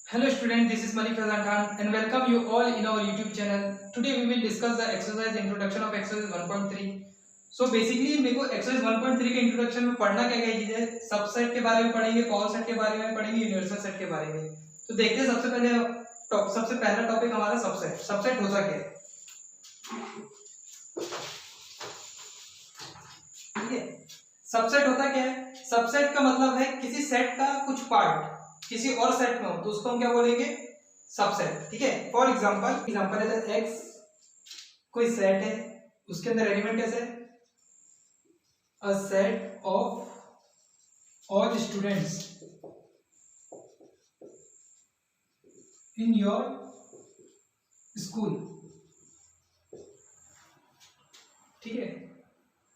Hello student, this is Malik Fazan Khan and welcome you all in our YouTube channel. Today we will discuss the exercise introduction of exercise 1.3. So basically मेरे को exercise 1.3 के introduction में पढ़ना क्या क्या चीज़ है, subset के बारे में पढ़ेंगे, पॉवर सेट के बारे में पढ़ेंगे, यूनिवर्सल सेट के बारे में. तो देखते हैं सबसे पहला टॉपिक हमारा सबसेट. सबसेट होता क्या है? ठीक है, सबसेट होता क्या है? सबसेट का मतलब है किसी सेट का कुछ पार्ट किसी और सेट में हो तो उसको हम क्या बोलेंगे? सबसेट. ठीक है, फॉर एग्जांपल है एक्स कोई सेट है, उसके अंदर एलिमेंट कैसे है? अ set of all students in your school. ठीक है,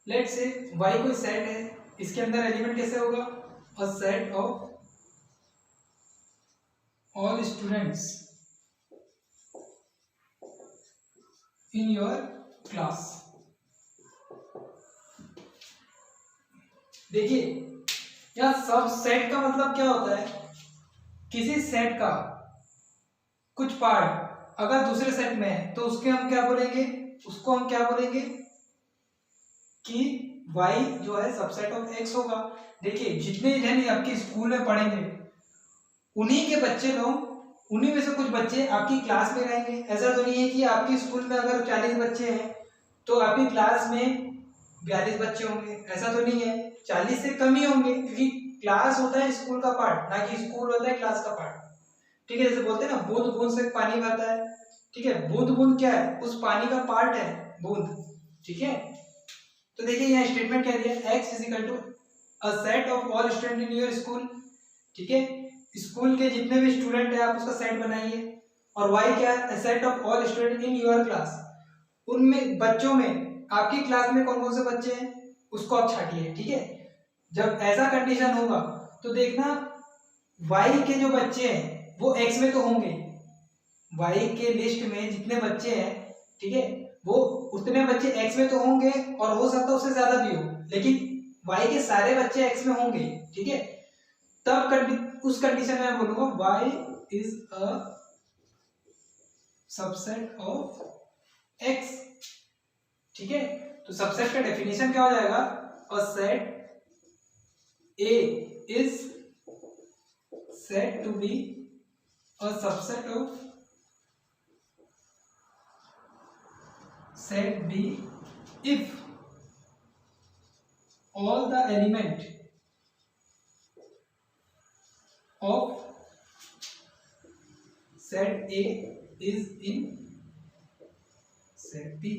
लेट्स से वाई कोई सेट है, इसके अंदर एलिमेंट कैसे होगा? अ set of all students in your class. देखिए यह सब सेट का मतलब क्या होता है? किसी सेट का कुछ पार्ट अगर दूसरे सेट में है तो उसके हम क्या बोलेंगे? उसको हम क्या बोलेंगे कि y जो है सबसेट ऑफ x होगा. देखिए जितने जन आपके स्कूल में पढ़ेंगे उन्हीं के बच्चे लोग, उन्हीं में से कुछ बच्चे आपकी क्लास में रहेंगे. ऐसा तो नहीं है कि आपके स्कूल में अगर 40 बच्चे हैं तो आपकी क्लास में 42 बच्चे होंगे. ऐसा तो नहीं है, 40 से कम ही होंगे, क्योंकि क्लास होता है स्कूल का पार्ट, ना कि स्कूल होता है क्लास का पार्ट. ठीक है, जैसे बोलते हैं ना बूंद बूंद से पानी भरता है. ठीक है, बूंद बूंद क्या है? उस पानी का पार्ट है बूंद. ठीक है, तो देखिए यहाँ स्टेटमेंट क्या दिया? x is equal to a set of all student in your school. ठीक है, स्कूल के जितने भी स्टूडेंट है आप उसका सेट बनाइए. और y क्या है? Set of all student in your class. उनमें बच्चों में आपकी क्लास में कौन कौन से बच्चे हैं उसको आप छाटिए. ठीक है, जब ऐसा कंडीशन होगा तो देखना y के जो बच्चे हैं वो x में तो होंगे. y के लिस्ट में जितने बच्चे हैं, ठीक है, वो उतने बच्चे x में तो होंगे और हो सकता है उससे ज्यादा भी हो, लेकिन y के सारे बच्चे x में होंगे. ठीक है, तब उस कंडीशन में मैं बोलूंगा y is a subset of x. ठीक है, तो सबसेट का डेफिनेशन क्या हो जाएगा? A set A is said to be a subset of set B if all the element of set A is in set B.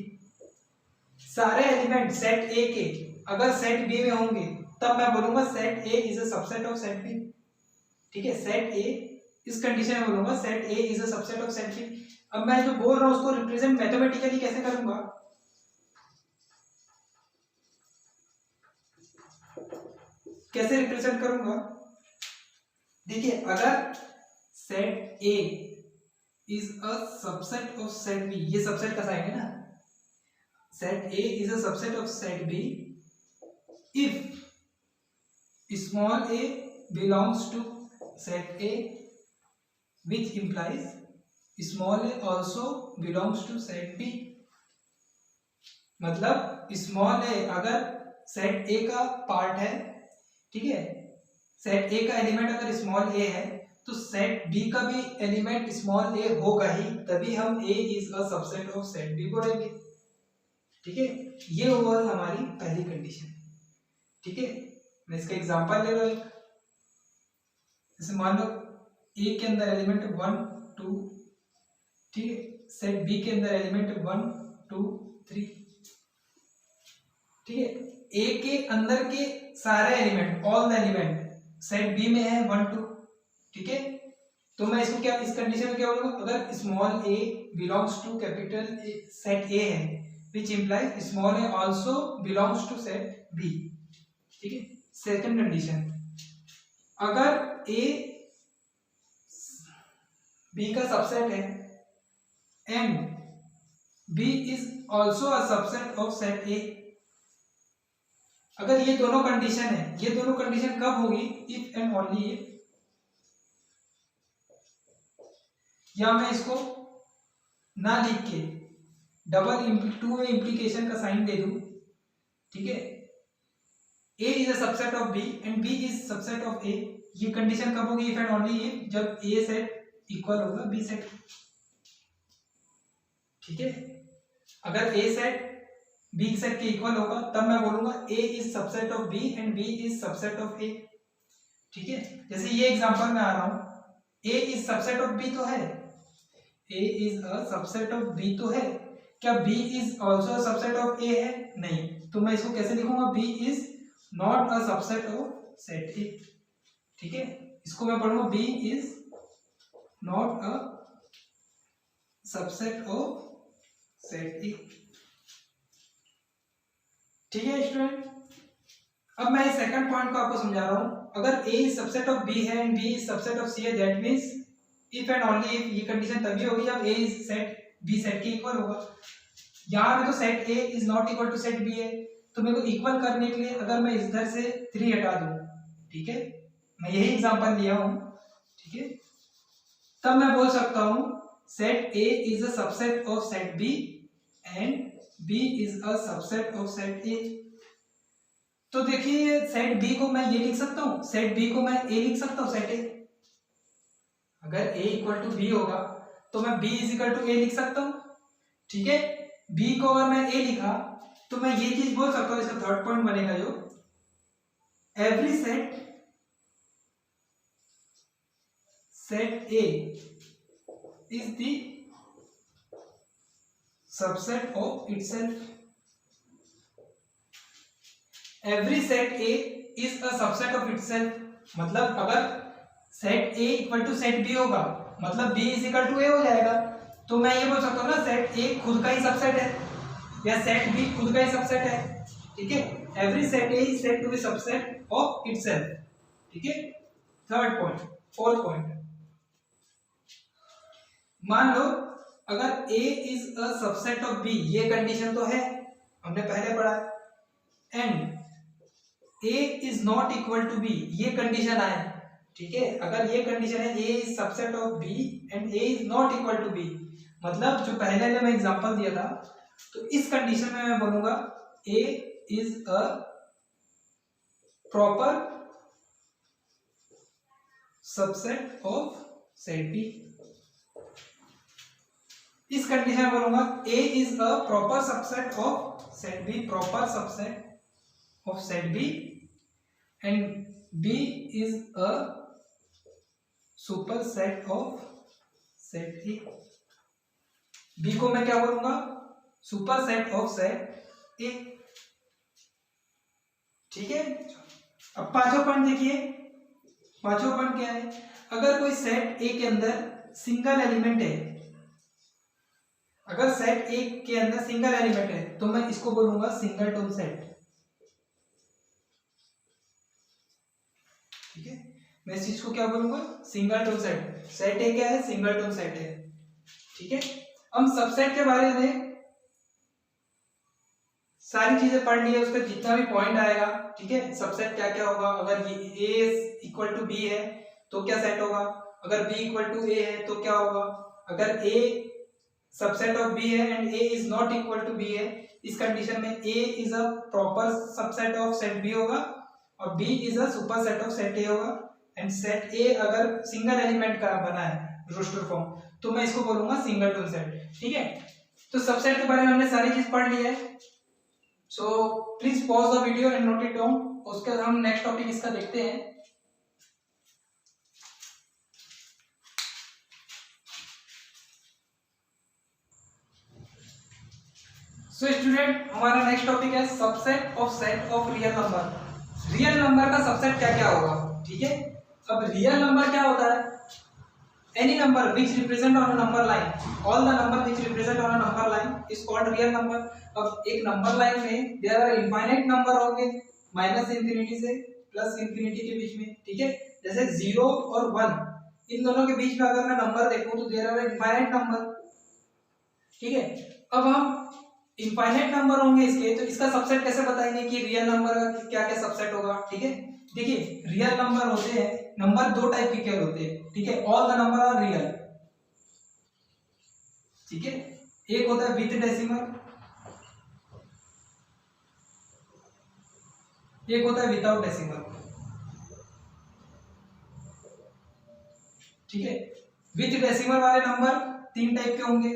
सारे element set A के अगर सेट B में होंगे तब मैं बोलूंगा set A is a subset of set B. ठीक है, सेट A इस कंडीशन में बोलूंगा set A is a subset of set B. अब मैं जो बोल रहा हूं उसको रिप्रेजेंट मैथमेटिकली कैसे करूंगा? कैसे रिप्रेजेंट करूंगा? देखिए अगर set A is a subset of set B, ये सबसेट का साइन है ना, set A is a subset of set B if small a belongs to set A, which implies small a also belongs to set B. मतलब small a अगर set A का part है, ठीक है, set A का element अगर small a है तो सेट B का भी एलिमेंट स्मॉल a होगा ही, तभी हम A is a subset of set B बोलेंगे. ठीक है, ये हुआ हमारी पहली कंडीशन. ठीक है, मैं इसका एग्जांपल ले लो एक. जैसे मान लो A के अंदर एलिमेंट 1 2, ठीक है, सेट B के अंदर एलिमेंट 1 2 3. ठीक है, A के अंदर के सारे element all the element set B में है 1 2. ठीक है, तो मैं इसको क्या इस कंडीशन में क्या बोलूंगा? अगर small a belongs to capital set A है, which implies small a also belongs to set B. ठीक है, सेकंड कंडीशन, अगर A B का सबसेट है and B is also a subset of set A. अगर ये दोनों कंडीशन है, ये दोनों कंडीशन कब होगी? इफ एंड ओनली इफ या मैं इसको ना लिख के टू वे इम्प्लीकेशन का साइन दे दूं, ठीक है, A is a subset of B and B is subset of A। ये कंडीशन कब होगी? इफ एंड ओनली इफ जब A सेट इक्वल होगा B सेट, ठीक है। अगर A सेट B सेट के इक्वल होगा तब मैं बोलूंगा A is subset of B and B is subset of A, ठीक है। जैसे ये एग्जांपल में आ रहा हूं, A is subset of B तो है, A is a subset of B तो है, क्या B is also subset of A है? नहीं। तो मैं इसको कैसे लिखूंगा? B is not a subset of set A, ठीक है। इसको मैं पढ़ूंगा B is not a subset of set A, ठीक है स्टूडेंट। अब मैं सेकंड पॉइंट को आपको समझा रहा हूं। अगर A is subset of B है and B is subset of C है, that means if and only if, ये कंडीशन तभी होगी जब A is set B set के इक्वल होगा। यहाँ पे तो set A is not equal to set B है, तो मेरे को इक्वल करने के लिए अगर मैं इधर से 3 हटा दूं, ठीक है, मैं यही एग्जांपल लिया हूं, ठीक है, तब मैं बोल सकता हूं set A is a subset of set B and B is a subset of set A। तो देखिए सेट B को मैं ये लिख सकता हूँ, सेट B को मैं A लिख सकता हूँ, सेट A। अगर A इक्वल टू B होगा तो मैं B is equal to A लिख सकता हूँ, ठीक है। B को अगर मैं A लिखा तो मैं ये चीज बोल सकता हूँ, इसका थर्ड पॉइंट बनेगा जो every set A is the subset of itself. Every set A is a subset of itself, मतलब अगर set A equal to set B होगा मतलब B is equal to A हो जाएगा। तो मैं ये बोल सकता हूँ ना सेट A खुद का ही सबसेट है या सेट B खुद का ही सबसेट है, ठीक है। Every set A is said to be subset of itself, ठीक है। थर्ड पॉइंट, फोर्थ पॉइंट, मान लो अगर A is a subset of B, ये कंडीशन तो है हमने पहले पढ़ा है, and A is not equal to B, ये कंडीशन आए, ठीक है। अगर ये कंडीशन है A is subset of B and A is not equal to B, मतलब जो पहले मैं एग्जांपल दिया था, तो इस कंडीशन में मैं बोलूंगा A is a proper subset of set B। इस कंडीशन में बोलूंगा A is a proper subset of set B, proper subset of set B and B is a super set of set A। B को मैं क्या बोलूंगा? Super set of set A, ठीक है। अब पांचवा पॉइंट देखिए, पांचवा पॉइंट क्या है? अगर कोई सेट A के अंदर सिंगल एलिमेंट है, अगर सेट A के अंदर सिंगल एलिमेंट है तो मैं इसको बोलूंगा सिंगलटन सेट, ठीक है। मैं इस चीज को क्या बोलूंगा? Singleton set. सेट A क्या है? सिंगलटन सेट है, ठीक है। हम सबसेट के बारे में सारी चीजें पढ़ ली है, उसका जितना भी पॉइंट आएगा, ठीक है। सबसेट क्या क्या होगा, अगर ये A इक्वल टू B है तो क्या सेट होगा, अगर B इक्वल टू A है तो क्या होगा, अगर A सबसेट ऑफ B है and A is not equal to B है, इस कंडीशन में A is a proper subset of set B होगा और B is a super set of set A होगा, एंड सेट A अगर single element का बना है रोस्टर फॉर्म तो मैं इसको बोलूंगा सिंगलटन सेट, ठीक है। तो सबसेट के बारे में हमने सारी चीज पढ़ ली है, so please pause the video and note it down. उसके बाद हम नेक्स्ट टॉपिक इसका देखते हैं। सो स्टूडेंट, हमारा नेक्स्ट टॉपिक है subset of set of real number. Real number का सबसेट क्या क्या होगा, ठीक है। अब रियल नंबर क्या होता है? Any number which represent on a number line, all the number which represent on a number line is called real number। अब एक नंबर लाइन में there are infinite number होंगे माइनस इंफिनिटी से plus infinity के बीच में, ठीक है। जैसे 0 और 1, इन दोनों के बीच में अगर मैं नंबर देखूं तो there are infinite number, ठीक है। अब हम इनफाइनाइट नंबर होंगे इसके, तो इसका सबसेट कैसे बताएंगे कि रियल नंबर का क्या क्या सबसेट होगा, ठीक है। देखिए रियल नंबर होते हैं, नंबर दो टाइप के क्या होते हैं, ठीक है। All the number are real, ठीक है। एक होता है विथ डेसिमल, एक होता है विदाउट डेसिमल। ठीक है। विथ डेसिमल वाले नंबर तीन टाइप के होंगे।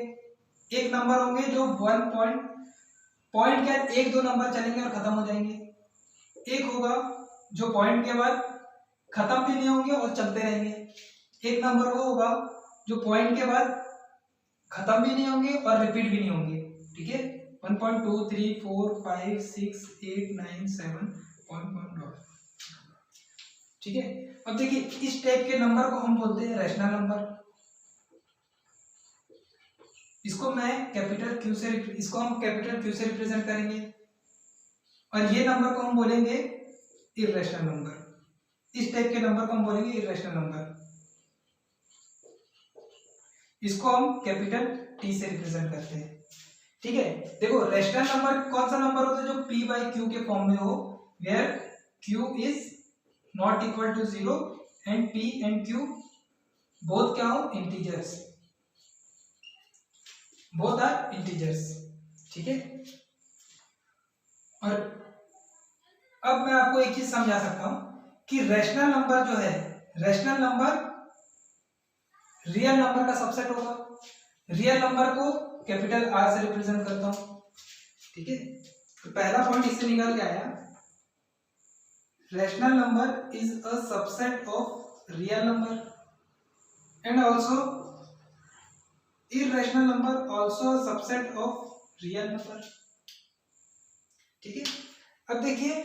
एक नंबर होंगे जो वन पॉइंट के बाद एक दो नंबर चलेंगे और खत्म हो जाएंगे। एक होगा जो पॉइंट के बाद खत्म भी नहीं होंगे और चलते रहेंगे। एक नंबर वो होगा जो पॉइंट के बाद खत्म भी नहीं होंगे और रिपीट भी नहीं होंगे। ठीक है। 1.2 3 4 5 6 8 9 7 पॉइंट। ठीक है। अब देखिए इस टाइप के नंबर को हम बोलते हैं रैशनल नंबर। इसको हम कैपिटल क्यू से रिप्रेजेंट करेंगे और ये नंबर को हम बोलेंगे इर्रेशनल नंबर। इस टाइप के नंबर को हम बोलेंगे इर्रेशनल नंबर। इसको हम कैपिटल टी से रिप्रेजेंट करते हैं। ठीक है। देखो रैशनल नंबर कौन सा नंबर होता है जो p बाई क्यू के फॉर्म में हो, where q is not equal to 0 and p and q both क्या हो, इंटीजर्स, बोथ आर इंटीजर्स। ठीक है। और अब मैं आपको एक चीज समझा सकता हूं कि रैशनल नंबर जो है, रैशनल नंबर रियल नंबर का सबसेट होगा। रियल नंबर को कैपिटल आर से रिप्रेजेंट करता हूं। ठीक है। तो पहला पॉइंट इससे निकल के आया, rational number is a subset of real number and also irrational number also a subset of real number. ठीक है। अब देखिए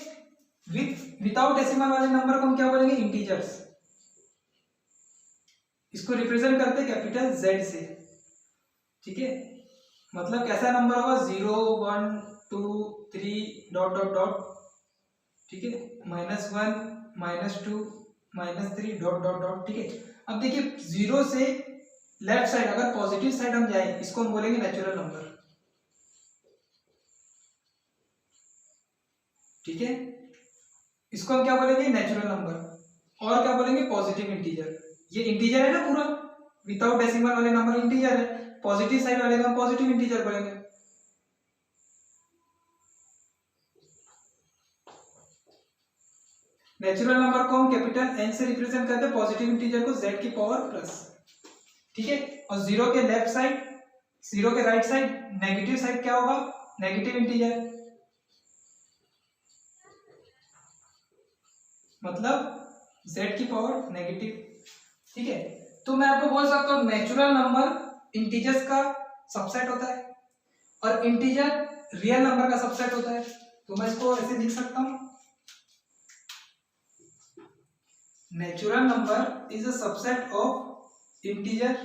विदाउट डेसिमल वाले नंबर को हम क्या बोलेंगे, इंटीजर्स। इसको रिप्रेजेंट करते कैपिटल Z से। ठीक है। मतलब कैसा नंबर होगा, 0 1 2 3 डॉट डॉट डॉट। ठीक है। -1 -2 -3 डॉट डॉट डॉट। ठीक है। अब देखिए 0 से लेफ्ट साइड अगर पॉजिटिव साइड हम जाए, इसको हम बोलेंगे नेचुरल नंबर। ठीक है। इसको हम क्या बोलेंगे, नेचुरल नंबर। और क्या बोलेंगे, पॉजिटिव इंटीजर। ये इंटीजर है ना पूरा, विदाउट डेसिमल वाले नंबर इंटीजर है, पॉजिटिव साइड वाले का हम पॉजिटिव इंटीजर बोलेंगे। नेचुरल नंबर को हम कैपिटल N से रिप्रेजेंट करते हैं, पॉजिटिव इंटीजर को Z की पावर प्लस। ठीक है। और 0 के लेफ्ट साइड, 0 के राइट साइड, नेगेटिव साइड क्या होगा, नेगेटिव इंटीजर, मतलब Z की पावर नेगेटिव। ठीक है। तो मैं आपको बोल सकता हूँ नेचुरल नंबर इंटीजर्स का सबसेट होता है और इंटीजर रियल नंबर का सबसेट होता है। तो मैं इसको ऐसे लिख सकता हूँ, natural number is a subset of integer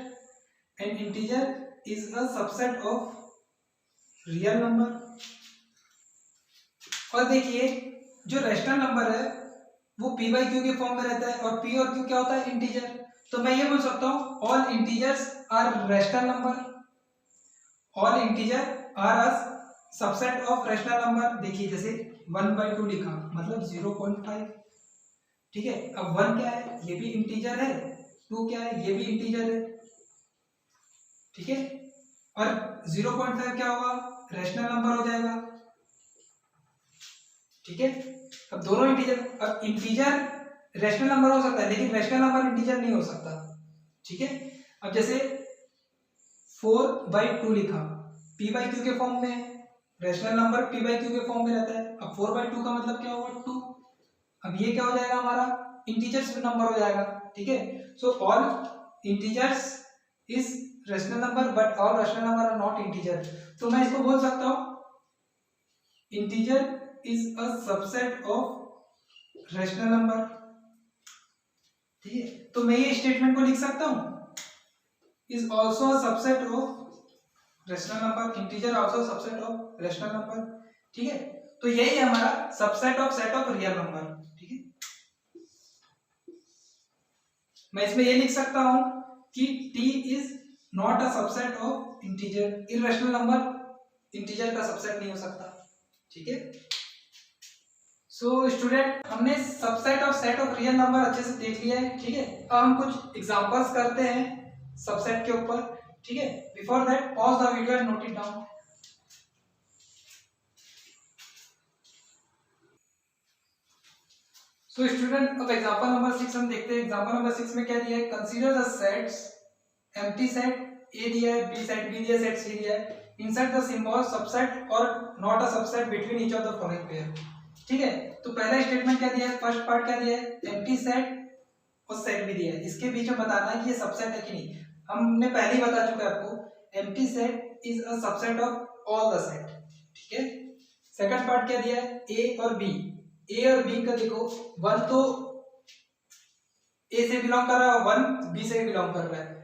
and integer is a subset of real number. और देखिए जो रैशनल नंबर है वो p बाई क्यू के फॉर्म में रहता है और p और q क्या होता है, इंटीजर। तो मैं ये बोल सकता हूँ all integers are rational number, all integer are a subset of rational number. देखिए जैसे 1/2 लिखा मतलब 0.5। ठीक है। अब 1 क्या है, ये भी इंटीजर है, 2 क्या है, ये भी इंटीजर है। ठीक है। और 0.5 क्या होगा, रैशनल नंबर हो जाएगा। ठीक है। अब दोनों इंटीजर, अब इंटीजर रैशनल नंबर हो सकता है लेकिन रैशनल नंबर इंटीजर नहीं हो सकता। ठीक है। अब जैसे 4/2 लिखा, p बाई क्यू के फॉर्म में, rational number p by q के फॉर्म में रहता है। अब 4/2 का मतलब क्या होगा, 2। अब ये क्या हो जाएगा, हमारा इंटीजर्स नंबर हो जाएगा। ठीक है। So all integers is rational number but all rational number are not integer. तो मैं इसको बोल सकता हूं integer is a subset of rational number. ठीक है। तो मैं ये स्टेटमेंट को लिख सकता हूं, is also a subset of rational number, integer also subset of rational number. ठीक है। तो यही है हमारा subset of set of real number. ठीक है। मैं इसमें ये लिख सकता हूं कि t is not a subset of integer, irrational number integer का सबसेट नहीं हो सकता। ठीक है। सो स्टूडेंट हमने subset of set of real number अच्छे से देख लिया है। ठीक है। अब हम कुछ एग्जांपल्स करते हैं सबसेट के ऊपर। ठीक है। Before that pause the video and note it down. So student, अब एग्जांपल नंबर 6 हम देखते हैं। एग्जांपल नंबर 6 में क्या दिया है, consider the sets empty set ए दिया है, बी सेट बी दिया है, सेट सी दिया है, इंसर्ट द सिंबल सबसेट और not a subset between each of the following pair. ठीक है, तो पहला स्टेटमेंट क्या दिया है, फर्स्ट पार्ट क्या दिया है, एम्प्टी सेट और सेट भी दिया है। इसके बीच में बताना है कि ये सबसेट है कि नहीं। हमने पहले ही बता चुका है आपको, empty set is a subset of all the set. ठीक है, सेकंड पार्ट क्या दिया है, ए और बी। ए और बी का देखो, वन तो ए से बिलोंग कर रहा है, वन बी से बिलोंग कर रहा है,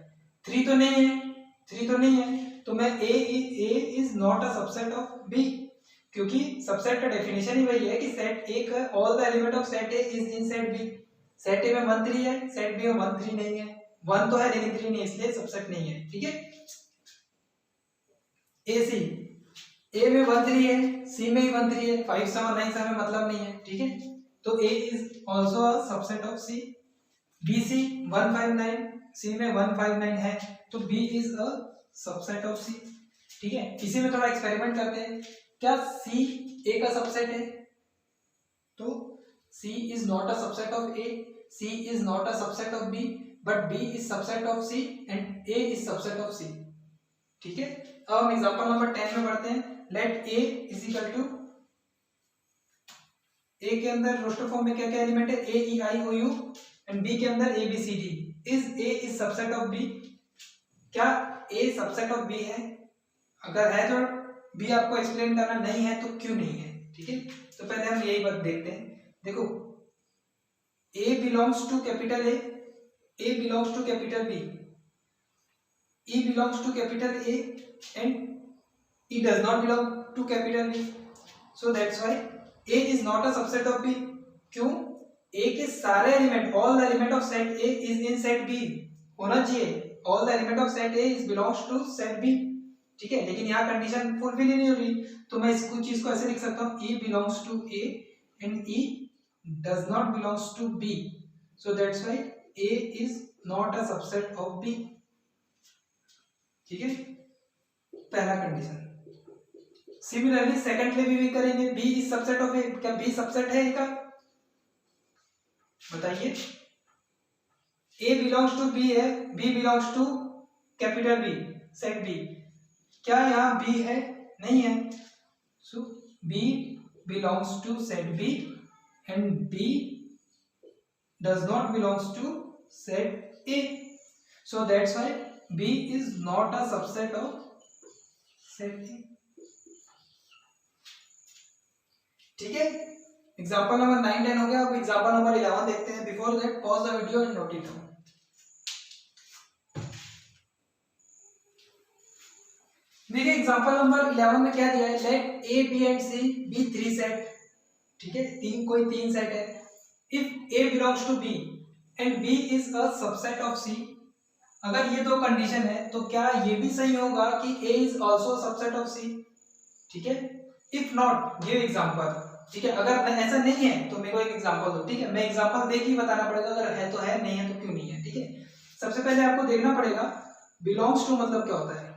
थ्री तो नहीं है, थ्री तो नहीं है, तो मैं A is not a subset of B, क्योंकि सबसेट का डेफिनेशन ही वही है कि सेट ए का all the element of set A is in set B. Set A में 1 3 है, सेट बी में 1 3 नहीं है, 1 तो है लेकिन 3 नहीं, इसलिए सबसेट नहीं है। ठीक है, ए सी, ए में 1 3 है, सी में भी 1 3 है, 5 7 9 7 मतलब नहीं है। ठीक है, तो A is also a subset of C. B C 1 5 9, C में 1 5 9 है, तो B is a subset of C. ठीक है, इसी में थोड़ा एक्सपेरिमेंट करते हैं। क्या सी ए का सबसेट है, तो C is not a subset of A, C is not a subset of B, but B is subset of C and A is subset of C. ठीक है, अब हम एग्जांपल नंबर 10 में बढ़ते हैं। Let A is equal to, A के अंदर roster form में क्या क्या एलिमेंट है, A E I O U, and B के अंदर A B C D. Is A is subset of B, क्या ए सबसेट ऑफ बी है, अगर है तो बी आपको एक्सप्लेन करना, नहीं है तो क्यों नहीं है। ठीक है, तो पहले हम यही बात देखते हैं। देखो, A belongs to capital A belongs to capital B, E belongs to capital A and E does not belong to capital B. So that's why A is not a subset of B. क्यों? A के सारे element, all the element of set A is in set B होना चाहिए। all the element of set A is belongs to set B। ठीक है, लेकिन यहाँ condition fulfil ही नहीं हो रही, तो मैं इस कुछ चीज को ऐसे लिख सकता हूँ, E belongs to A and E does not belongs to B. So that's why A is not a subset of B। ठीक है, पहला कंडीशन। सिमिलरली सेकंड में भी करेंगे, B is subset of A, क्या बी सबसेट है A का, बताइए। ए बिलोंग्स टू बी है, B belongs to capital B, set B, क्या यहाँ बी है, नहीं है। So B belongs to set B and B does not belongs to set A. So that's why B is not a subset of set A। ठीक है, example number 9 10 हो गया। अब एग्जांपल नंबर 11 देखते हैं। Before that pause the video and note it down. देखिए example number 11 में क्या दिया है, let A B and C be 3 set. ठीक है, कोई तीन सेट है। If A belongs to B and B is a subset of C, अगर ये दो कंडीशन है तो क्या ये भी सही होगा कि A is also subset of C। ठीक है, इफ नॉट गिव एग्जांपल। ठीक है, अगर ऐसा नहीं है तो मेरे को एक एग्जांपल दो। ठीक है, मैं एग्जांपल देख ही बताना पड़ेगा, अगर है तो है, नहीं है तो क्यों नहीं है। ठीक है, सबसे पहले आपको देखना पड़ेगा बिलोंग्स टू मतलब क्या होता है।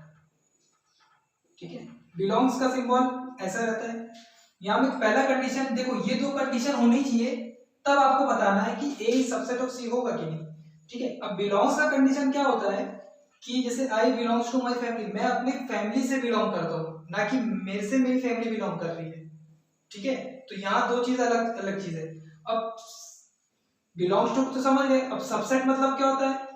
ठीक है, बिलोंग्स का सिंबल ऐसा रहता है। यहाँ में पहला कंडीशन देखो, ये दो कंडीशन होनी चाहिए, तब आपको बताना है कि A is subset of C होगा कि नहीं। ठीक है, अब बिलोंग्स का कंडीशन क्या होता है कि जैसे आई बिलोंग्स टू माई फैमिली, मैं अपनी फैमिली से बिलोंग करता हूँ, ना कि मेरे से मेरी फैमिली बिलोंग कर रही है। ठीक है, तो यहाँ दो चीज अलग अलग चीज है। अब बिलोंग्स टू तो समझ गए, अब सबसेट मतलब क्या होता है,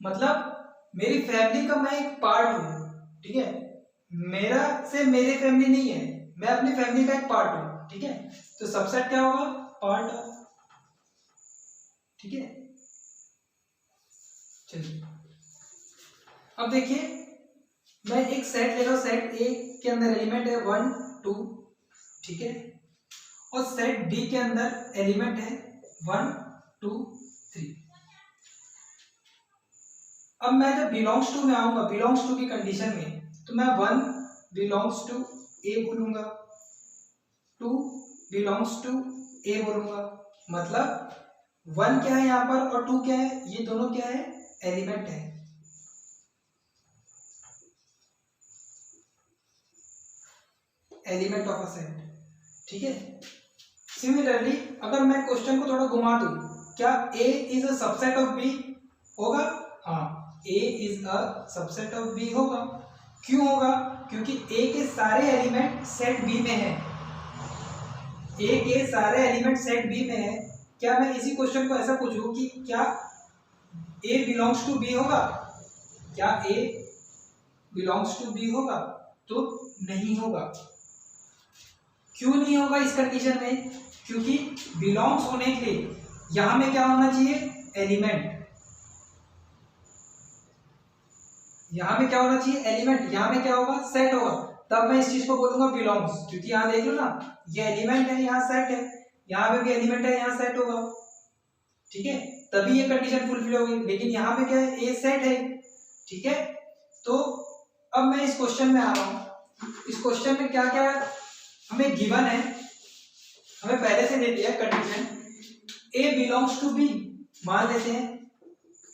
मतलब मेरी फैमिली का मैं एक पार्ट हूँ। ठीक है, मेरा से मेरी फैमिली नहीं है, मैं अपनी फैमिली का एक पार्ट हूँ। ठीक है, तो सबसेट क्या होगा, पार्ट ऑफ। ठीक है, चलिए अब देखिए, मैं एक सेट ले रहा हूं, सेट ए के अंदर एलिमेंट है 1 2। ठीक है, और सेट बी के अंदर एलिमेंट है 1 2 3। अब मैं जब बिलोंग्स टू में आऊंगा, बिलोंग्स टू की कंडीशन में, तो मैं 1 बिलोंग्स टू ए बोलूंगा, 2 बिलोंग्स टू ए बोलूंगा। मतलब 1 क्या है यहाँ पर और 2 क्या है, ये दोनों क्या है, एलिमेंट है। Element of a set. ठीक है, सिमिलरली अगर मैं क्वेश्चन को थोड़ा घुमा दूं, क्या A is a subset of B होगा? हाँ, A is a subset of B होगा। क्यों होगा? क्योंकि A के सारे एलिमेंट सेट B में है। A के सारे एलिमेंट सेट B में है। क्या मैं इसी क्वेश्चन को ऐसा पूछूं कि क्या A बिलोंग्स टू B होगा? क्या A बिलोंग्स टू B होगा? तो नहीं होगा। क्यों नहीं होगा इस कंडीशन में? क्योंकि बिलोंग्स होने के लिए यहां में क्या होना चाहिए? एलिमेंट। यहां में क्या होना चाहिए? एलिमेंट। यहां में क्या होगा? सेट होगा। तब मैं इस चीज को बोलूंगा बिलोंग्स। क्योंकि यहां देख लो ना, ये एलिमेंट है, यहां सेट है, यहां पे भी एलिमेंट है, यहां सेट होगा। ठीक है, तभी ये कंडीशन फुलफिल होगी। लेकिन यहां पे क्या है? ए सेट है। ठीक है, तो अब मैं इस क्वेश्चन में आ रहा हूं। इस क्वेश्चन में क्या क्या हमें गिवन है, हमें पहले से दे दिया condition A belongs to B. मान लेते हैं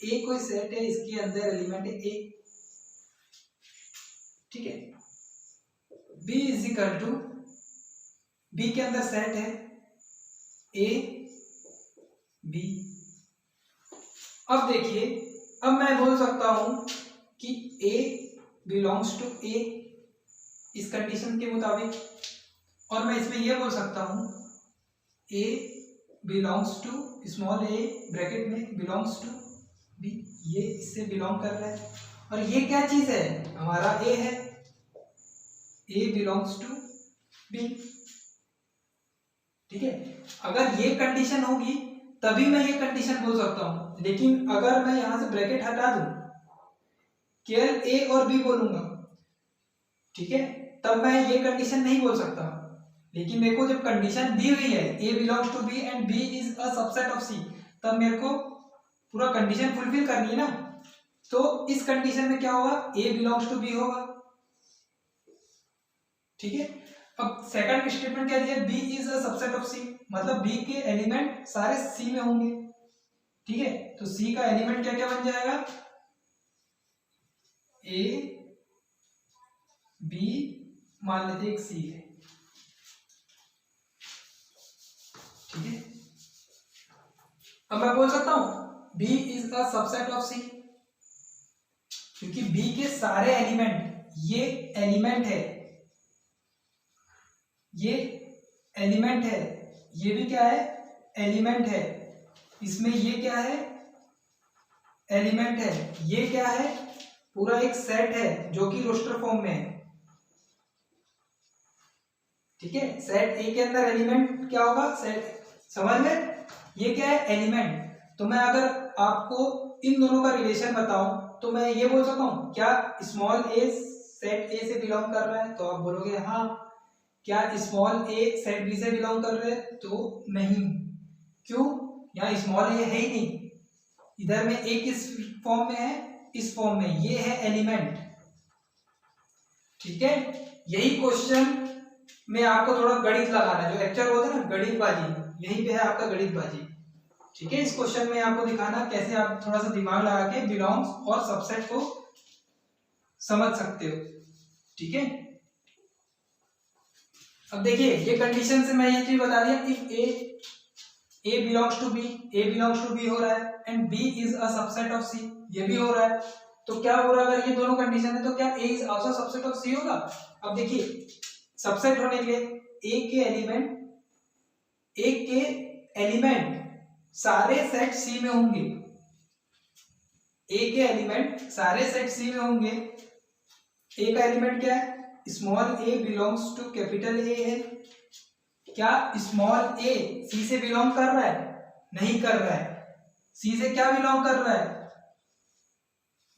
ए कोई सेट है, इसके अंदर एलिमेंट है ए। ठीक है, B is equal to, B के अंदर सेट है ए बी। अब देखिए, अब मैं बोल सकता हूं कि ए बिलोंग्स टू ए इस कंडीशन के मुताबिक, और मैं इसमें यह बोल सकता हूं A belongs to small A bracket में बिलोंग्स टू बी। ये इससे बिलोंग कर रहा है, और ये क्या चीज है? हमारा ए है। A belongs to B. ठीक है, अगर ये कंडीशन होगी तभी मैं ये कंडीशन बोल सकता हूं। लेकिन अगर मैं यहां से ब्रैकेट हटा दूं, केवल ए और बी बोलूंगा, ठीक है, तब मैं ये कंडीशन नहीं बोल सकता। लेकिन मेरे को जब कंडीशन दी हुई है A belongs to B and B is a subset of C, तब मेरे को पूरा कंडीशन फुलफिल करनी है ना। तो इस कंडीशन में क्या होगा? ए बिलोंग्स टू बी होगा। ठीक है, अब सेकंड स्टेटमेंट क्या दिया? B is a subset of C, मतलब बी के एलिमेंट सारे सी में होंगे। ठीक है, तो सी का एलिमेंट क्या क्या बन जाएगा? ए बी, मान लेते एक सी है। ठीक है, अब मैं बोल सकता हूं B is a subset of C, क्योंकि बी के सारे एलिमेंट, ये एलिमेंट है, ये एलिमेंट है, ये भी क्या है? एलिमेंट है। इसमें ये क्या है? एलिमेंट है। ये क्या है? पूरा एक सेट है जो कि रोस्टर फॉर्म में है। ठीक है, सेट ए के अंदर एलिमेंट क्या होगा? सेट, समझ में? ये क्या है? एलिमेंट। तो मैं अगर आपको इन दोनों का रिलेशन बताऊं तो मैं ये बोल सकता हूं, क्या स्मॉल ए सेट ए से बिलोंग कर रहा है? तो आप बोलोगे हाँ। क्या स्मॉल ए सेट बी से बिलोंग कर रहे हैं? तो नहीं। क्यों? यहाँ स्मॉल ए है ही नहीं, इधर में ए किस फॉर्म में है? इस फॉर्म में। ये है एलिमेंट। ठीक है, यही क्वेश्चन में आपको थोड़ा गणित लगाना है, जो एक्चुअल होता है ना गणितबाजी, यहीं पे है आपका गणितबाजी। ठीक है, इस क्वेश्चन में आपको दिखाना कैसे आप थोड़ा सा दिमाग लगा के बिलोंग्स और सबसेट को समझ सकते हो। ठीक है, अब देखिए, ये कंडीशन से मैं ये चीज बता दिया, if A belongs to B, A belongs to B हो रहा है and B is a subset of C, ये भी हो रहा है। तो क्या हो रहा है? अगर ये दोनों कंडीशन है तो क्या ए इज आल्सो सबसेट ऑफ सी होगा? अब देखिए, सबसेट होने के लिए ए के एलिमेंट सारे सेट सी में होंगे। ए के एलिमेंट सारे सेट सी में होंगे। ए का एलिमेंट क्या है? Small a belongs to capital A है। क्या स्मॉल ए सी से बिलोंग कर रहा है? नहीं कर रहा है। सी से क्या बिलोंग कर रहा है?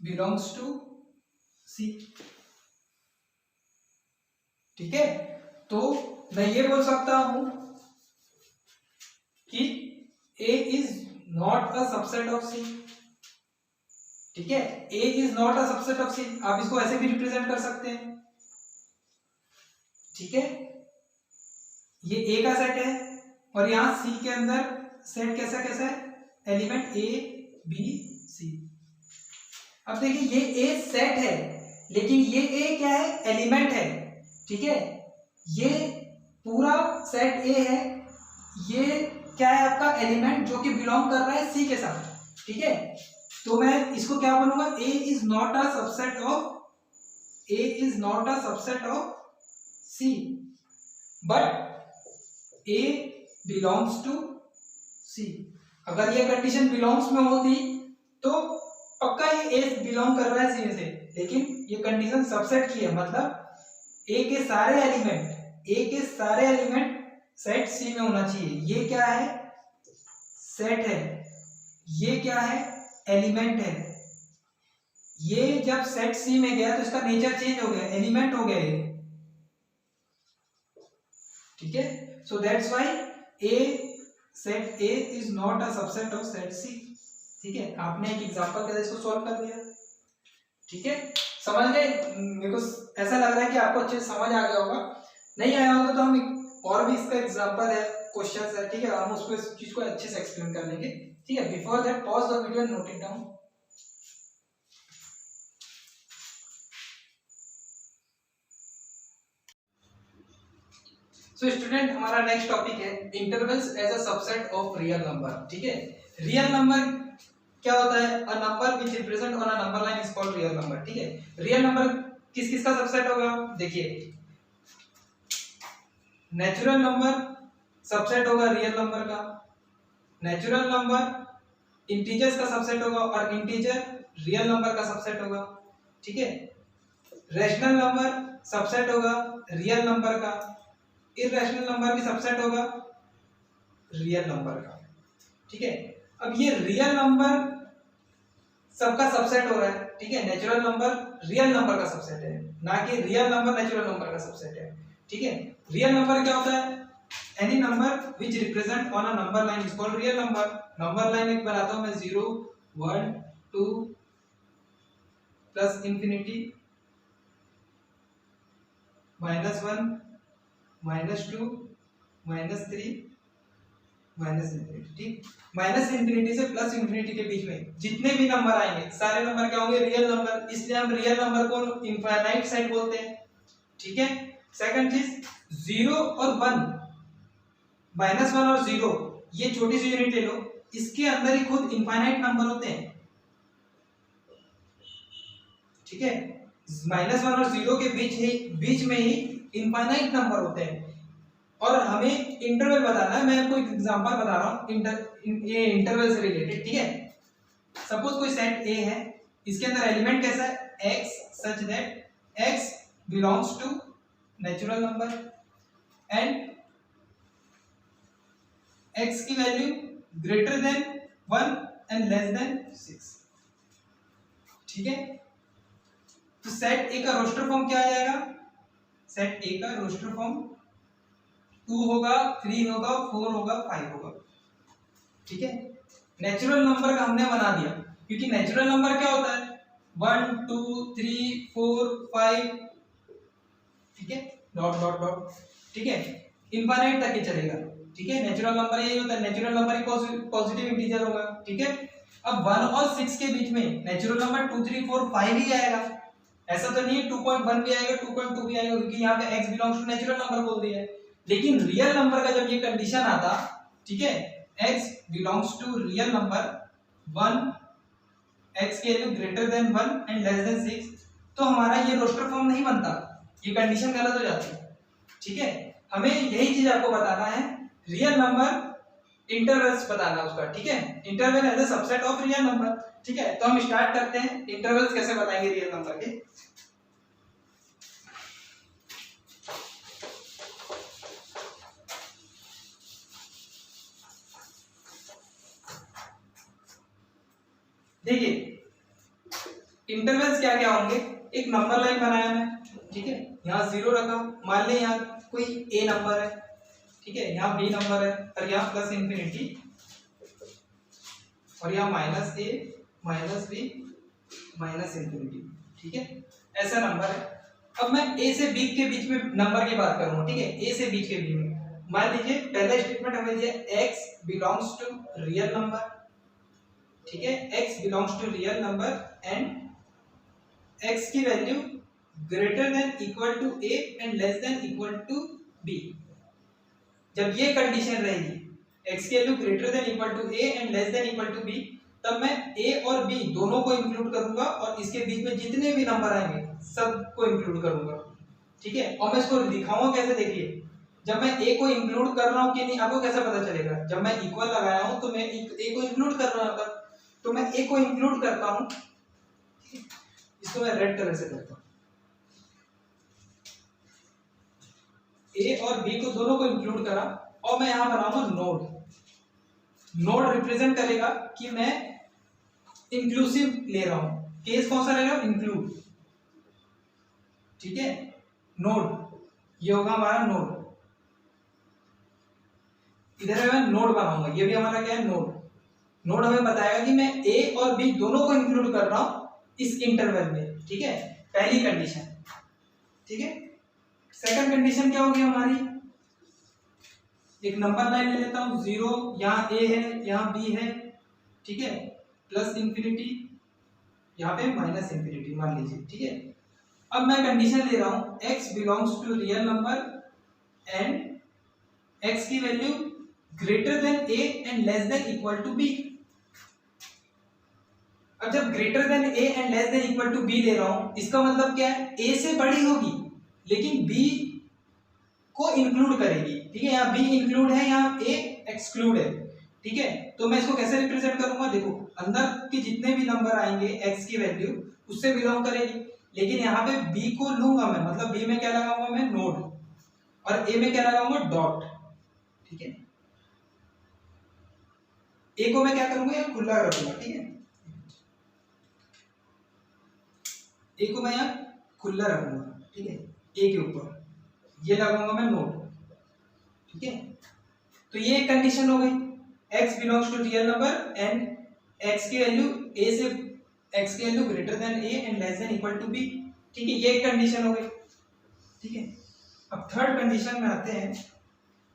Belongs to C. ठीक है, तो मैं ये बोल सकता हूं कि A is not a subset of C. ठीक है, A is not a subset of C, आप इसको ऐसे भी रिप्रेजेंट कर सकते हैं। ठीक है, ये ए का सेट है और यहां सी के अंदर सेट कैसा कैसा है? Element A B C. अब देखिए, ये ए सेट है लेकिन ये ए क्या है? एलिमेंट है। ठीक है, ये पूरा सेट ए है, ये क्या है आपका एलिमेंट जो कि बिलोंग कर रहा है सी के साथ, ठीक है। तो मैं इसको क्या बोलूंगा, A is not a subset of, A is not a subset of C, but A belongs to C. अगर ये कंडीशन बिलोंग्स में होती तो पक्का ये ए बिलोंग कर रहा है सी में से, लेकिन ये कंडीशन सबसेट की है, मतलब ए के सारे एलिमेंट, ए के सारे एलिमेंट सेट सी में होना चाहिए। ये क्या है, सेट है, ये क्या है, एलिमेंट है। ये जब सेट सी में गया तो इसका नेचर चेंज हो गया, एलिमेंट हो गया ये, ठीक है। So that's why A set A is not a subset of set C, ठीक है। आपने एक एग्जांपल के साथ इसको सॉल्व कर दिया, ठीक है। समझ गए? मेरे को ऐसा लग रहा है कि आपको अच्छे से समझ आ गया होगा। नहीं आया होगा तो हम और भी इसका एग्जांपल है, क्वेश्चंस है, ठीक है, हम उसको इस चीज को अच्छे से एक्सप्लेन कर लेंगे, ठीक है। Before that pause the video and note it down. So student, हमारा नेक्स्ट टॉपिक है intervals as a subset of real number, ठीक है। रियल नंबर क्या होता है, a number which represent on a number line is called real number, ठीक है। Real number किस किस का सबसेट होगा, देखिए नेचुरल नंबर सबसेट होगा रियल नंबर का, नेचुरल नंबर इंटीजर्स का सबसेट होगा और इंटीजर रियल नंबर का सबसेट होगा, ठीक है। रैशनल नंबर सबसेट होगा रियल नंबर का, इररेशनल नंबर भी सबसेट होगा रियल नंबर का, ठीक है। अब ये रियल नंबर सबका सबसेट हो रहा है, ठीक है। नेचुरल नंबर रियल नंबर का सबसेट है, ना कि रियल नंबर नेचुरल नंबर का सबसेट है, ठीक है। रियल नंबर क्या होता है, any number which represent on a number line is called real number. Number line एक बनाता हूं मैं, 0 1 2 प्लस इंफिनिटी -1 -2 -3 माइनस इंफिनिटी, ठीक। माइनस इंफिनिटी से प्लस इंफिनिटी के बीच में जितने भी नंबर आएंगे सारे नंबर क्या होंगे, रियल नंबर, इसलिए हम रियल नंबर को इनफाइनाइट सेट बोलते हैं, ठीक है। सेकंड चीज, 0 और 1, -1 और 0, ये छोटी सी यूनिट ले लो, इसके अंदर ही खुद इनफाइनाइट नंबर होते हैं, ठीक है। -1 और 0 के बीच में ही इनफाइनाइट नंबर होते हैं, और हमें इंटरवल बताना है। मैं आपको एक एग्जांपल बता रहा हूं ये इंटरवल से रिलेटेड, ठीक है। सपोज कोई सेट ए है, इसके अंदर एलिमेंट कैसा है, x, such that x belongs to natural number and x की value greater than 1 and less than 6, ठीक है। तो सेट ए का रोस्टर फॉर्म क्या आ जाएगा, सेट ए का रोस्टर फॉर्म 2 होगा, 3 होगा, 4 होगा, 5 होगा, ठीक है। नेचुरल नंबर का हमने बना दिया, क्योंकि नेचुरल नंबर क्या होता है, 1 2 3 4 5, ठीक है, डॉट डॉट डॉट, ठीक है, इनफाइनाइट तक ही चलेगा, ठीक है। नेचुरल नंबर यही होता है, नेचुरल नंबर ही पॉजिटिव इंटीजर होगा, ठीक है। अब 1 और 6 के बीच में नेचुरल नंबर 2 3 4 5 ही आएगा, ऐसा तो नहीं है 2.1 भी आएगा, 2.2 भी आएगा, क्योंकि यहाँ पे x belongs to natural number बोल दिया है। लेकिन रियल नंबर का जब ये कंडीशन आता, ठीक है, x belongs to real number 1, x की value greater than 1 and less than 6, तो हमारा ये रोस्टर फॉर्म नहीं बनता, ये कंडीशन गलत हो जाती है, ठीक है। हमें यही चीज आपको बताना है, रियल नंबर इंटरवल्स बताना उसका, ठीक है। Interval as a subset of real number, ठीक है। तो हम स्टार्ट करते हैं, इंटरवल्स कैसे बताएंगे रियल नंबर के। देखिए इंटरवल्स क्या क्या होंगे, एक नंबर लाइन बनाया मैं, ठीक है, यहाँ 0 रखा, मान ले यहाँ कोई a नंबर है, ठीक है, यहाँ b नंबर है, और यहाँ प्लस इंफिनिटी, और यहाँ -a -b -इंफिनिटी, ठीक है, ऐसा नंबर है। अब मैं a से b के बीच में नंबर की बात करूंगा, ठीक है, a से b के बीच में मान लीजिए पहला स्टेटमेंट हमें दिया x belongs to real number, ठीक है, x belongs to real number and x की value greater than equal to a and less than equal to b. जब ये कंडीशन रहेगी x की value greater than equal to a and less than equal to b, तब मैं a और b दोनों को इंक्लूड करूंगा और इसके बीच में जितने भी नंबर आएंगे सबको इंक्लूड करूंगा। ठीक है, और मैं इसको दिखाऊंगा कैसे, देखिए जब मैं a को इंक्लूड कर रहा हूं कि नहीं आपको कैसे पता चलेगा। जब मैं इक्वल लगाया हूं तो मैं a को इंक्लूड कर रहा हूं, तो मैं a को इंक्लूड करता हूं, इसको मैं रेड कलर से करता हूं, a और b को दोनों को इंक्लूड करा और मैं यहां बनाऊंगा नोड। नोड रिप्रेजेंट करेगा कि मैं इंक्लूसिव ले रहा हूं, केस कौन सा ले रहा हूं, इंक्लूड। ठीक है, नोड ये होगा हमारा नोड, इधर मैं नोड बनाऊंगा, ये भी हमारा क्या है, नोड। नोड हमें बताएगा कि मैं a और b दोनों को इंक्लूड कर रहा हूं इस इंटरवल में। ठीक है, पहली कंडीशन। ठीक है, सेकंड कंडीशन क्या होगी हमारी, एक नंबर लाइन ले लेता हूं, 0 यहाँ a है यहाँ b है, ठीक है, प्लस इंफिनिटी यहाँ पे माइनस इंफिनिटी मान लीजिए। ठीक है, अब मैं कंडीशन ले रहा हूं x belongs to real number and x की value greater than a and less than equal to b। अब जब greater than a and less than equal to b ले रहा हूं, इसका मतलब क्या है, a से बड़ी होगी लेकिन b को इंक्लूड करेगी। ठीक है, यहाँ b इंक्लूड है, यहाँ a एक्सक्लूड है। ठीक है, तो मैं इसको कैसे रिप्रेजेंट करूंगा, देखो अंदर के जितने भी नंबर आएंगे x की वैल्यू उससे बिलोंग करेगी, लेकिन यहाँ पे b को लूंगा मैं, मतलब b में क्या लगाऊंगा मैं, नोड, और a में क्या लगाऊंगा, डॉट। ठीक है, a को मैं क्या करूंगा, यहाँ खुला रखूंगा। ठीक है, a को मैं यहाँ खुला रखूंगा। ठीक है, a के ऊपर ये लगाऊंगा मैं नोड। ठीक है, तो ये एक कंडीशन हो गई, x belongs to real number and x की वैल्यू a से x की value greater than a and less than equal to b। ठीक है, ये एक कंडीशन हो गई। ठीक है, अब थर्ड कंडीशन में आते हैं।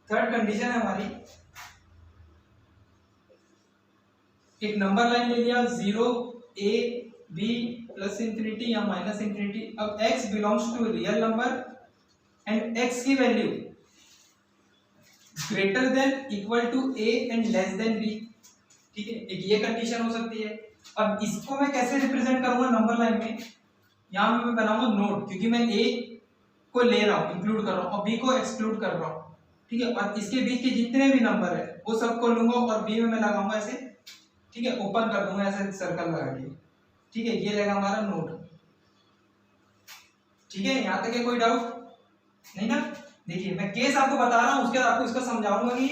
थर्ड कंडीशन है हमारी, एक नंबर लाइन ले लिया, 0 a b प्लस इंफिनिटी या माइनस इंफिनिटी। अब x belongs to real number and x की value greater than equal to a and less than b। ठीक है, एक ये कंडीशन हो सकती है। अब इसको मैं कैसे रिप्रेजेंट करूंगा नंबर लाइन में, यहां मैं बनाऊंगा नोड, क्योंकि मैं a को ले रहा हूं, इंक्लूड कर रहा हूं, और b को एक्सक्लूड कर रहा हूं। ठीक है, और इसके बीच के जितने भी नंबर है वो सबको लूंगा और b में मैं लगाऊंगा ऐसे। ठीक है, ओपन कर दूंगा ऐसे सर्कल लगा के। ठीक है, ये रहेगा हमारा नोड। ठीक है, यहां तक है कोई डाउट नहीं ना। देखिए मैं केस आपको बता रहा हूं, उसके बाद आपको इसका समझाऊंगा कि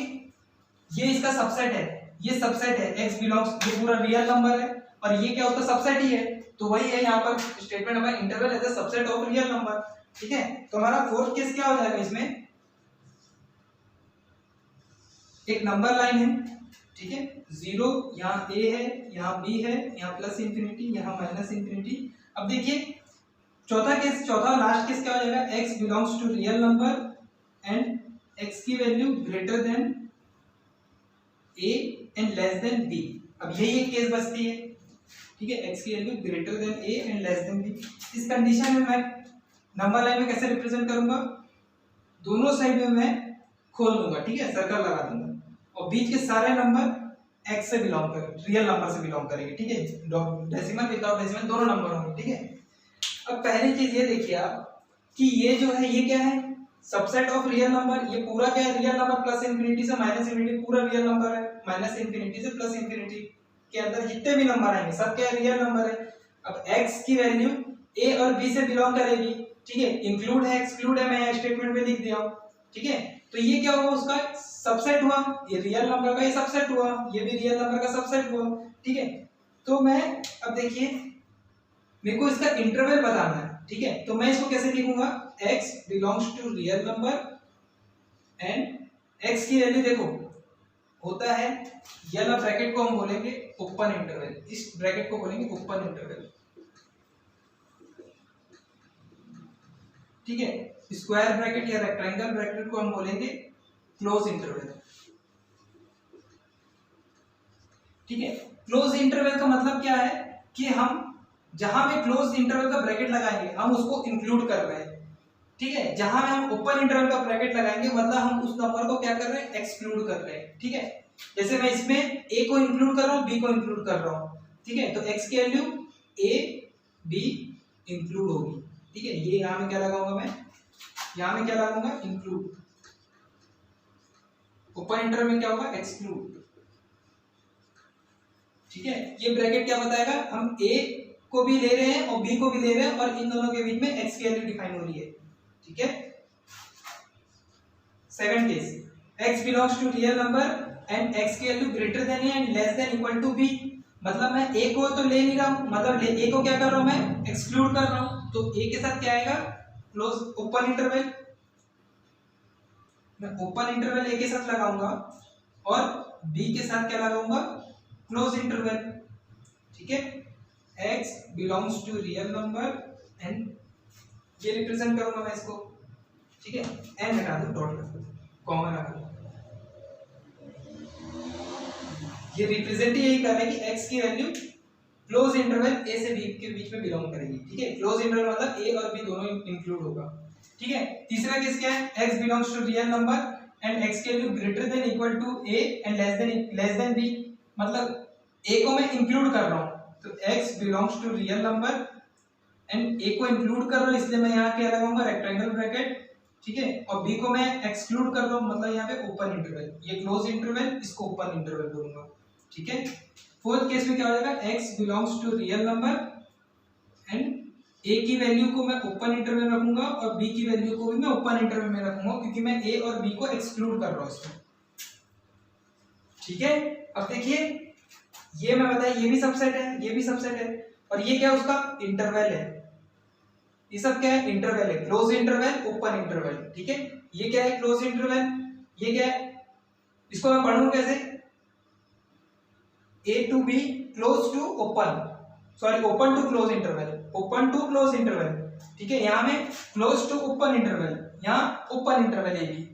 ये इसका सबसेट है, ये सबसेट है, x बिलोंग्स, ये पूरा रियल नंबर है और ये क्या उसका सबसेट ही है, तो वही है यहाँ पर स्टेटमेंट हमारा, interval as a subset of real number. ठीक है, तो हमारा फोर्थ केस क्या हो जाएगा, इसमें एक नंबर लाइन है। ठीक है, 0 यहाँ a है, यहाँ b है, यहाँ प्लस इंफिनिटी, यहाँ माइनस इंफिनिटी। अब देखिए चौथा केस, चौथा लास्ट केस क्या हो जाएगा, x belongs to real number and x की value greater than a and less than b। अब यही एक केस बचती है। ठीक है, x की value greater than a and less than b। इस कंडीशन में मैं नंबर लाइन में कैसे रिप्रेजेंट करूंगा, दोनों साइड में मैं खोल दूंगा। ठीक है, सर्कल लगा दूंगा और बीच के सारे नंबर x से बिलोंग करेंगे, रियल नंबर से बिलोंग करेंगे। ठीक है, डेसिमल विदाउट डेसिमल दोनों नंबर होंगे। ठीक है, अब पहली चीज ये देखिए आप कि ये जो है ये क्या है, सबसेट ऑफ रियल नंबर। ये पूरा क्या है, रियल नंबर प्लस इंफिनिटी से माइनस इंफिनिटी पूरा रियल नंबर है, माइनस इंफिनिटी से प्लस इंफिनिटी के अंदर जितने भी नंबर आएंगे सब क्या है, रियल नंबर है। अब x की वैल्यू a और b से बिलोंग करेगी। ठीक है, इंक्लूड है एक्सक्लूड है, मैं यहाँ स्टेटमेंट में लिख दिया हूं। ठीक है, तो ये क्या हुआ, उसका सबसेट हुआ, ये रियल नंबर का ये सबसेट हुआ, ये भी रियल नंबर का सबसेट हुआ। ठीक है, तो मैं अब देखिए मेरे को इसका इंटरवल बताना है। ठीक है, तो मैं इसको कैसे लिखूंगा, x belongs to real number and x की वैल्यू देखो होता है, ये वाला ब्रैकेट को हम बोलेंगे ओपन इंटरवल, इस ब्रैकेट को बोलेंगे ओपन इंटरवल। ठीक है, स्क्वायर ब्रैकेट या रेक्टेंगल ब्रैकेट को हम बोलेंगे क्लोज इंटरवल। ठीक है, क्लोज इंटरवल का मतलब क्या है कि हम जहां में क्लोज इंटरवल का ब्रैकेट लगाएंगे हम उसको इंक्लूड कर रहे हैं, ठीक है। जहां में हम ओपन इंटरवल का ब्रैकेट लगाएंगे मतलब हम उस नंबर को क्या कर रहे हैं, एक्सक्लूड कर रहे हैं, ठीक है। जैसे मैं इसमें a को इंक्लूड कर रहा हूँ, b को इंक्लूड कर रहा हूँ, ठीक है। तो x की वैल्यू a b इंक्लूड होगी, ठीक है। ये यहाँ में क्या लगाऊंगा मैं, यहाँ में क्या लगाऊंगा, इंक्लूड। ओपन इंटरवल में क्या होगा, एक्सक्लूड, ठीक है। ये ब्रैकेट क्या बताएगा, हम a को भी ले रहे हैं और b को भी ले रहे हैं और इन दोनों के बीच में x की वैल्यू डिफाइन हो रही है, ठीक है। Second case, x belongs to real number and x की value greater than and less than equal to b। मतलब मैं a को तो ले नहीं रहा हूं, मतलब a को क्या कर रहा हूं, मैं एक्सक्लूड कर रहा हूं। तो a के साथ क्या आएगा, क्लोज ओपन इंटरवल। मैं ओपन इंटरवल a के साथ लगाऊंगा और b के साथ क्या लगाऊंगा, क्लोज इंटरवल, ठीक है। x belongs to real number and ये रिप्रेजेंट करूंगा मैं इसको, ठीक है। एन हटा दो, डॉट कर दो, कॉमन आ गया। ये रिप्रेजेंट यही कर रहे हैं कि x की वैल्यू क्लोज इंटरवल a से b के बीच में बिलोंग करेगी, ठीक है। क्लोज इंटरवल मतलब a और b दोनों इंक्लूड होगा, ठीक है। तीसरा केस क्या है, x belongs to real number and x की value greater than equal to a and less than b। मतलब a को मैं इंक्लूड कर रहा हूं, तो x belongs to real number and a को इंक्लूड कर रहा हूं, इसलिए मैं यहाँ क्या लगाऊंगा, रेक्टेंगल ब्रैकेट, ठीक है। और b को मैं एक्सक्लूड कर रहा हूं, मतलब यहाँ पे ओपन इंटरवल, ये क्लोज इंटरवल, इसको ओपन इंटरवल बोलूंगा, ठीक है। फोर्थ केस में क्या हो जाएगा, x belongs to real number and a की वैल्यू को मैं ओपन इंटरवल में रखूंगा और b की वैल्यू को भी मैं ओपन इंटरवल में रखूंगा, क्योंकि मैं a और b को एक्सक्लूड कर रहा हूं इसमें, ठीक है। अब देखिए ये मैं बताया, ये भी सबसेट है, ये भी सबसेट है, और ये क्या है, उसका इंटरवल है। ये सब क्या है, इंटरवल है, क्लोज इंटरवल, ओपन इंटरवल, ठीक है। ये क्या है, क्लोज इंटरवल, ये क्या है, इसको मैं पढ़ूं कैसे, a to b close to open, sorry open to close interval, open to close interval, ठीक है। यहाँ में क्लोज टू ओपन इंटरवल, यहाँ ओपन इंटरवल a b,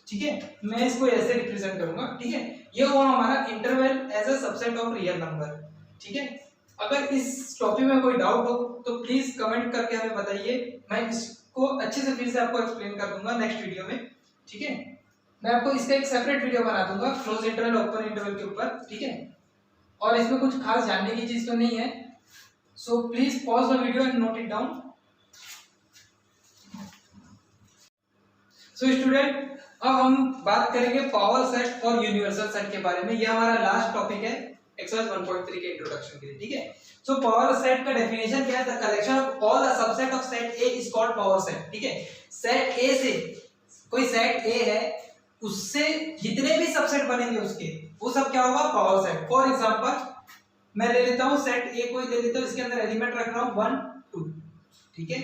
ठीक है। मैं इसको ऐसे रिप्रेजेंट करूंगा, ठीक है। ये हुआ हमारा interval as a subset of real number, ठीक है। अगर इस टॉपिक में कोई डाउट हो तो प्लीज कमेंट करके हमें बताइए, मैं इसको अच्छे से फिर से आपको एक्सप्लेन कर दूंगा नेक्स्ट वीडियो में, ठीक है। मैं आपको इसका एक सेपरेट वीडियो बना दूंगा क्लोज इंटरवल ओपन इंटरवल के ऊपर, ठीक है। और इसमें कुछ खास जानने की चीज तो नहीं है, so please pause the video and note it down. So student, अब हम बात करेंगे पावर सेट और यूनिवर्सल सेट के बारे में। ये हमारा लास्ट टॉपिक है एक्सरसाइज 1.3 के इंट्रोडक्शन के लिए, ठीक है। सो पावर सेट का डेफिनेशन क्या है, the collection of all the subset of set A is called power set, ठीक है। सेट ए से, कोई सेट ए है, उससे जितने भी सबसेट बनेंगे उसके, वो सब क्या होगा, पावर सेट। फॉर एग्जांपल मैं ले लेता हूं सेट ए को ही ले लेता हूं, इसके अंदर एलिमेंट रख रहा हूं 1 2, ठीक है।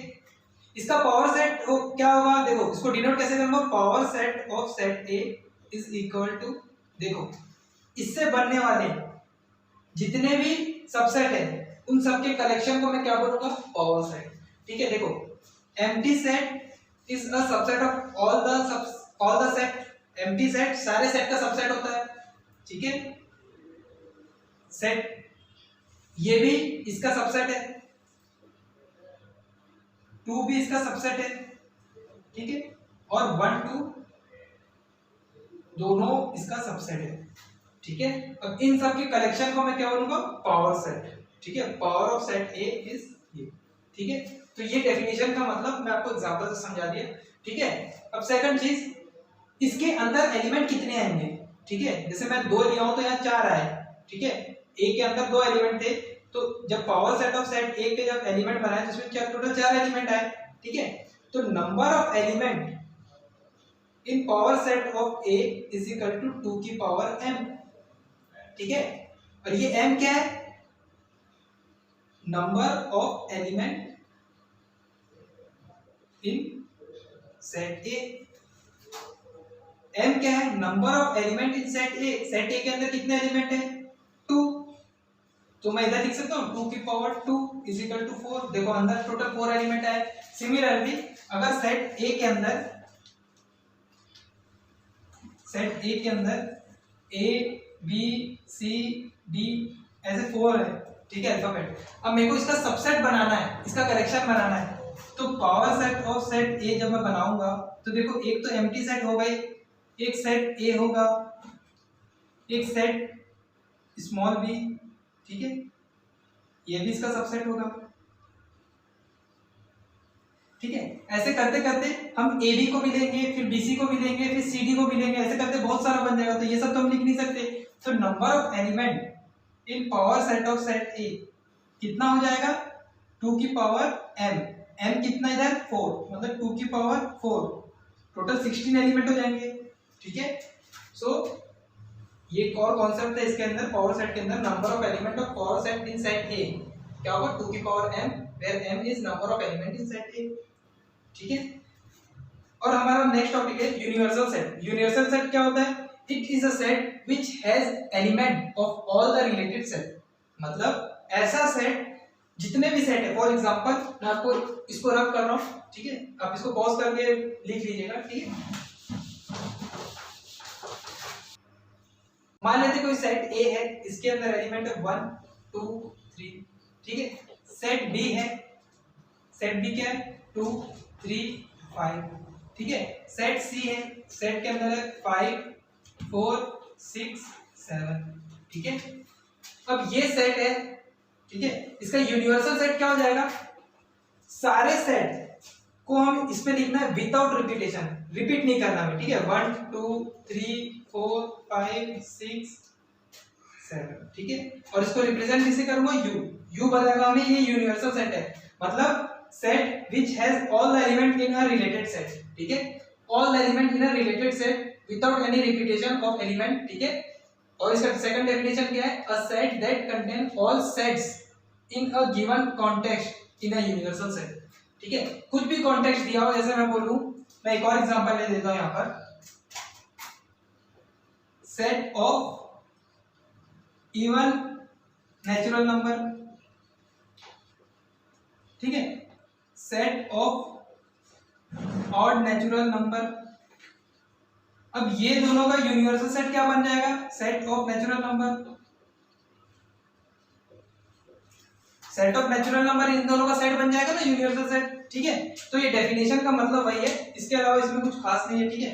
इसका पावर सेट क्या होगा, देखो इसको डिनोट कैसे करूंगा, power set of set A is equal to, देखो इससे बनने वाले जितने भी सबसेट है उन सबके कलेक्शन को मैं क्या बोलूंगा, पावर सेट, ठीक है। देखो empty set is a subset of all the set, empty set सारे सेट का सबसेट होता है, ठीक है। सेट ये भी इसका सबसेट है, 2 भी इसका सबसेट है, ठीक है। और 1 2 दोनों इसका सबसेट है, ठीक है। अब इन सब के कलेक्शन को मैं क्या बोलूंगा, पावर सेट, ठीक है। Power of set A is ये, ठीक है। तो ये डेफिनेशन का मतलब मैं आपको एग्जांपल से समझा दिया, ठीक है। अब सेकंड चीज, इसके अंदर एलिमेंट कितने आएंगे, ठीक है। जैसे मैं 2 लिया हूं तो यहाँ 4 आए, ठीक है। ए के अंदर 2 एलिमेंट थे, तो जब पावर सेट ऑफ सेट ए के जब एलिमेंट बनाए तो इसमें टोटल 4 एलिमेंट आए, ठीक है। तो number of element in power set of A is equal to 2 की पावर m, ठीक है। और ये m क्या है, number of element in set A, m क्या है, number of element in set A, set ए के अंदर कितने एलिमेंट है, 2, तो मैं इधर लिख सकता हूँ 2 की पावर 2 इज इक्वल टू 4, देखो अंदर टोटल 4 एलिमेंट है। सिमिलरली अगर सेट ए के अंदर ए बी सी डी ऐसे 4 है, ठीक है, अल्फाबेट। अब मेरे को इसका सबसेट बनाना है, इसका करेक्शन बनाना है, तो पावर सेट ऑफ सेट ए जब मैं बनाऊंगा तो देखो एक तो एम्प्टी सेट हो गई, एक सेट ए होगा, एक सेट स्मॉल बी, ठीक है, ये भी इसका सबसेट होगा, ठीक है। ऐसे करते करते हम ए बी को भी लेंगे, फिर बी सी को भी लेंगे, फिर सी डी को भी लेंगे, ऐसे करते बहुत सारा बन जाएगा। तो ये सब तो हम लिख नहीं सकते, तो number of element in power set of set ए कितना हो जाएगा, 2 की पावर m, m कितना इधर 4, मतलब 2 की पावर 4, टोटल 16 एलिमेंट हो जाएंगे, ठीक है। सो ये एक और कॉन्सेप्ट है इसके अंदर, पावर सेट के अंदर, number of element of power set in set A क्या होगा, 2 की power m, where m is number of element in set A, ठीक है। और हमारा नेक्स्ट टॉपिक है यूनिवर्सल सेट। यूनिवर्सल सेट क्या होता है, it is a set which has element of all the related set, मतलब ऐसा सेट जितने भी सेट है, फॉर एग्जांपल मैं आपको इसको रब कर रहा हूं, ठीक है, आप इसको पॉज करके लिख लीजिएगा, ठीक है। मान लेते कोई सेट ए है, इसके अंदर एलिमेंट है 1 2 3, ठीक है। सेट बी है, सेट बी क्या है 2 3 5, ठीक है। सेट सी है, सेट के अंदर है 5 4 6 7, ठीक है। अब ये सेट है, ठीक है, इसका यूनिवर्सल सेट क्या हो जाएगा, सारे सेट को हम इस पे लिखना है विदाउट रिपीटेशन, रिपीट नहीं करना है, ठीक है। 1 2 3 4 5 6 7, ठीक है। और इसको रिप्रेजेंट किसे करूंगा, यू बताएगा हमें ये यूनिवर्सल सेट है, मतलब set which has all the element in a related set, ठीक है। All the element in a related set without any repetition of element, ठीक है। और इसका सेकंड डेफिनेशन क्या है, a set that contain all sets in a given context in a universal set, ठीक है। कुछ भी कॉन्टेक्स्ट दिया हो, जैसे मैं बोलूं, मैं एक और एग्जांपल ले देता हूं यहां पर, set of even natural number, ठीक है, set of odd natural number. अब ये दोनों का यूनिवर्सल सेट क्या बन जाएगा, set of natural number, set of natural number, इन दोनों का सेट बन जाएगा ना यूनिवर्सल सेट, ठीक है। तो ये डेफिनेशन का मतलब वही है, इसके अलावा इसमें कुछ खास नहीं है, ठीक है।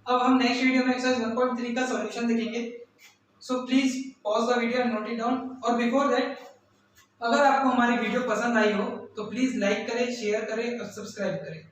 अब हम नेक्स्ट वीडियो में एक्सरसाइज 1.3 का सॉल्यूशन देखेंगे, so please pause the video and note it down. और बिफोर दैट, अगर आपको हमारी वीडियो पसंद आई हो तो प्लीज लाइक करें, शेयर करें और सब्सक्राइब करें।